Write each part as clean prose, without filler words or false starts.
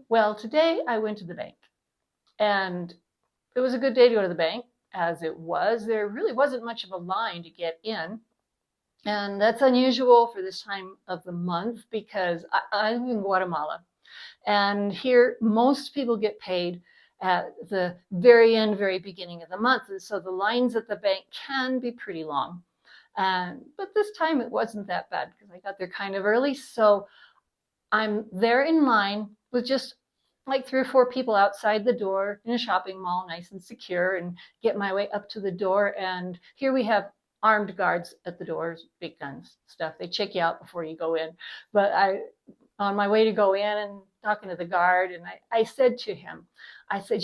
Well, today I went to the bank, and it was a good day to go to the bank, as it was. There really wasn't much of a line to get in. And that's unusual for this time of the month because I'm in Guatemala. And here, most people get paid at the very end, very beginning of the month. And so the lines at the bank can be pretty long. But this time it wasn't that bad because I got there kind of early. So I'm there in line with just like 3 or 4 people outside the door in a shopping mall, nice and secure, and get my way up to the door. And here we have armed guards at the doors, big guns, stuff. They check you out before you go in. But on my way to go in and talking to the guard, and I said to him, I said,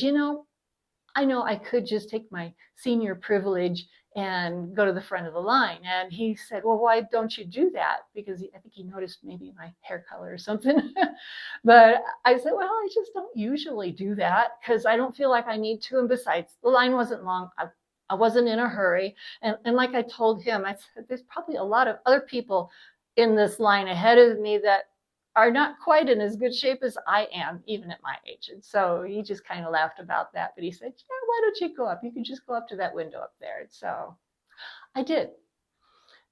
I know I could just take my senior privilege and go to the front of the line. And he said, well, why don't you do that? Because I think he noticed maybe my hair color or something. But I said, well, I just don't usually do that because I don't feel like I need to. And besides, the line wasn't long. I wasn't in a hurry. And like I told him, I said, there's probably a lot of other people in this line ahead of me that are not quite in as good shape as I am, even at my age. And so he just kind of laughed about that. But he said, yeah, why don't you go up? You can just go up to that window up there. And so I did.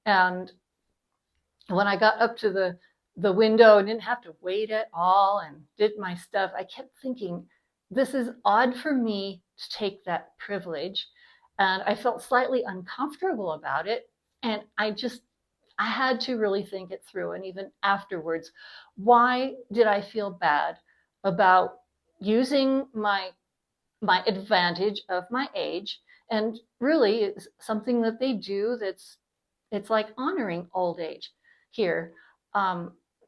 And when I got up to the window and didn't have to wait at all and did my stuff, I kept thinking, this is odd for me to take that privilege. And I felt slightly uncomfortable about it. And I had to really think it through. And even afterwards, why did I feel bad about using my advantage of my age? And really, it's something that they do it's like honoring old age here.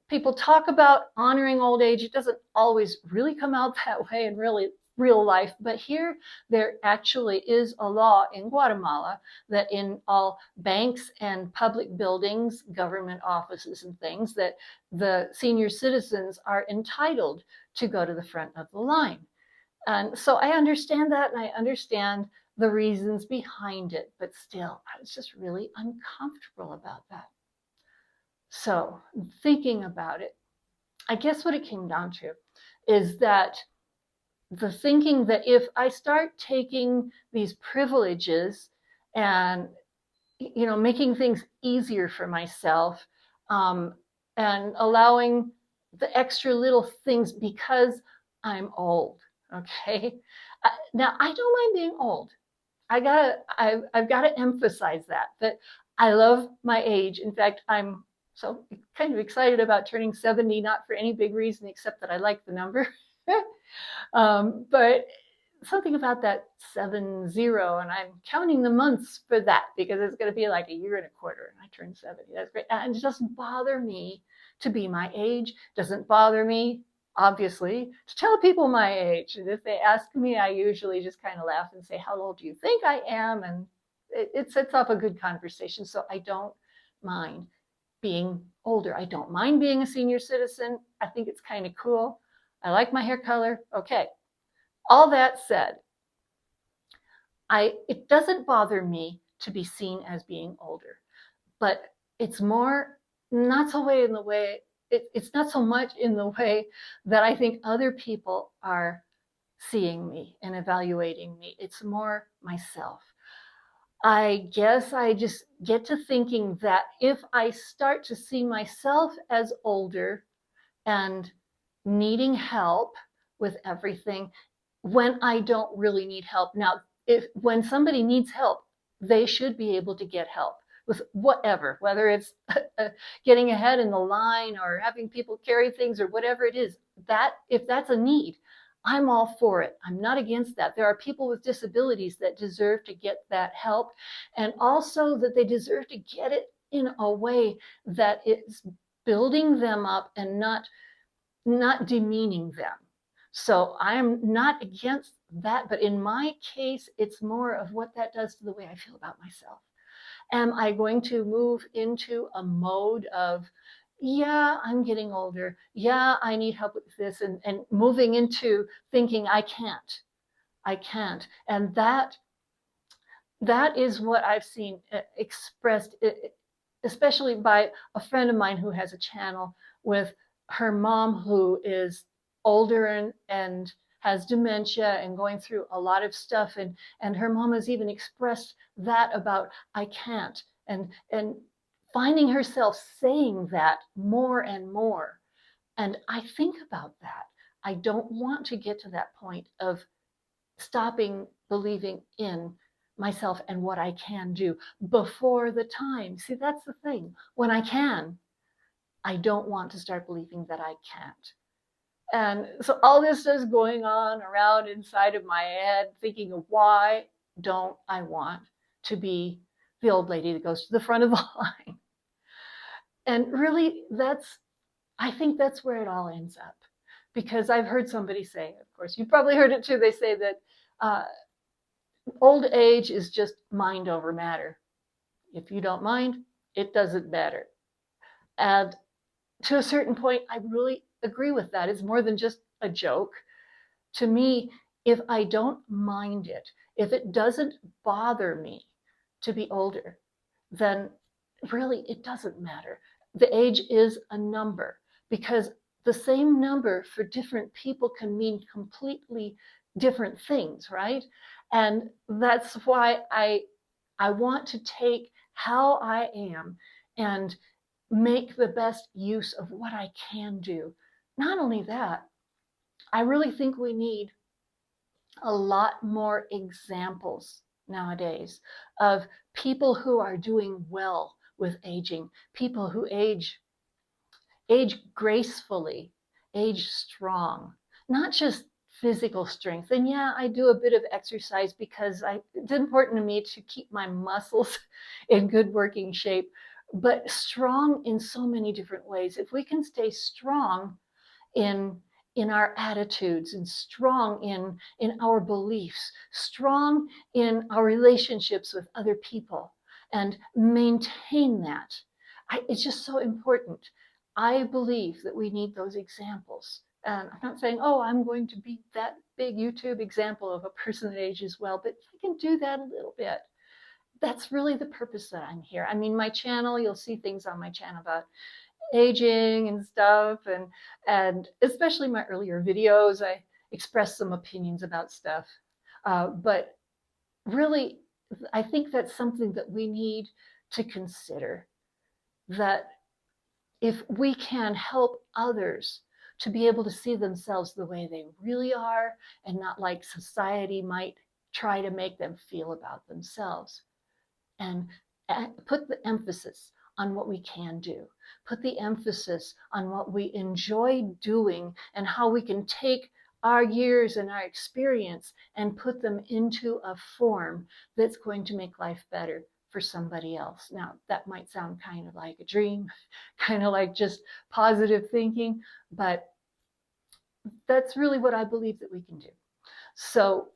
People talk about honoring old age. It doesn't always really come out that way in real life, but here there actually is a law in Guatemala that in all banks and public buildings, government offices and things, that the senior citizens are entitled to go to the front of the line. And so I understand that, and I understand the reasons behind it, but still, I was just really uncomfortable about that. So thinking about it, I guess what it came down to is that the thinking that if I start taking these privileges and making things easier for myself, and allowing the extra little things because I'm old, okay? Now I don't mind being old. I've got to emphasize that I love my age. In fact, I'm so kind of excited about turning 70, not for any big reason except that I like the number. But something about that 70, and I'm counting the months for that because it's going to be like a year and a quarter, and I turn 70. That's great. And it doesn't bother me to be my age. It doesn't bother me, obviously, to tell people my age. And if they ask me, I usually just kind of laugh and say, how old do you think I am? And it sets off a good conversation. So I don't mind being older. I don't mind being a senior citizen. I think it's kind of cool. I like my hair color. Okay. All that said, it doesn't bother me to be seen as being older, but it's more not so way in the way, it's not so much in the way that I think other people are seeing me and evaluating me. It's more myself. I guess I just get to thinking that if I start to see myself as older and needing help with everything when I don't really need help. Now, when somebody needs help, they should be able to get help with whatever, whether it's getting ahead in the line or having people carry things or whatever it is. If that's a need, I'm all for it. I'm not against that. There are people with disabilities that deserve to get that help, and also that they deserve to get it in a way that is building them up and not demeaning them. So I'm not against that, but in my case, it's more of what that does to the way I feel about myself. Am I going to move into a mode of, yeah, I'm getting older. Yeah, I need help with this, and moving into thinking I can't. And that is what I've seen expressed, especially by a friend of mine who has a channel with her mom, who is older and has dementia and going through a lot of stuff. And her mom has even expressed that about, I can't. And finding herself saying that more and more. And I think about that. I don't want to get to that point of stopping believing in myself and what I can do before the time. See, that's the thing. When I can, I don't want to start believing that I can't. And so all this is going on around inside of my head, thinking of why don't I want to be the old lady that goes to the front of the line? And really, I think that's where it all ends up. Because I've heard somebody say, of course, you've probably heard it too, they say that old age is just mind over matter. If you don't mind, it doesn't matter. And to a certain point, I really agree with that. It's more than just a joke. To me, if I don't mind it, if it doesn't bother me to be older, then really it doesn't matter. The age is a number, because the same number for different people can mean completely different things, right? And that's why I want to take how I am and make the best use of what I can do. Not only that, I really think we need a lot more examples nowadays of people who are doing well with aging, people who age gracefully, age strong, not just physical strength. And yeah, I do a bit of exercise because it's important to me to keep my muscles in good working shape, but strong in so many different ways. If we can stay strong in our attitudes, and strong in our beliefs, strong in our relationships with other people, and maintain that, it's just so important. I believe that we need those examples. And I'm not saying, oh, I'm going to be that big YouTube example of a person that ages well, but if I can do that a little bit, that's really the purpose that I'm here. I mean, my channel, you'll see things on my channel about aging and stuff, and especially my earlier videos, I expressed some opinions about stuff. But really, I think that's something that we need to consider, that if we can help others to be able to see themselves the way they really are, and not like society might try to make them feel about themselves, and put the emphasis on what we can do, put the emphasis on what we enjoy doing, and how we can take our years and our experience and put them into a form that's going to make life better for somebody else. Now, that might sound kind of like a dream, kind of like just positive thinking, but that's really what I believe that we can do. So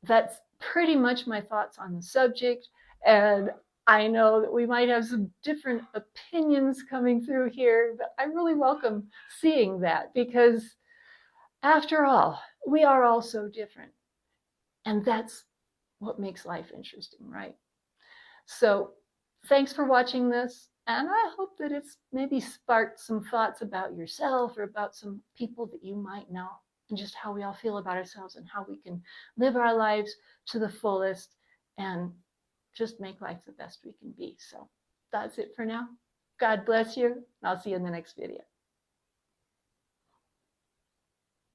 that's pretty much my thoughts on the subject. And I know that we might have some different opinions coming through here, but I really welcome seeing that, because after all, we are all so different. And that's what makes life interesting, right? So thanks for watching this. And I hope that it's maybe sparked some thoughts about yourself or about some people that you might know, and just how we all feel about ourselves and how we can live our lives to the fullest and just make life the best we can be. So that's it for now. God bless you. I'll see you in the next video.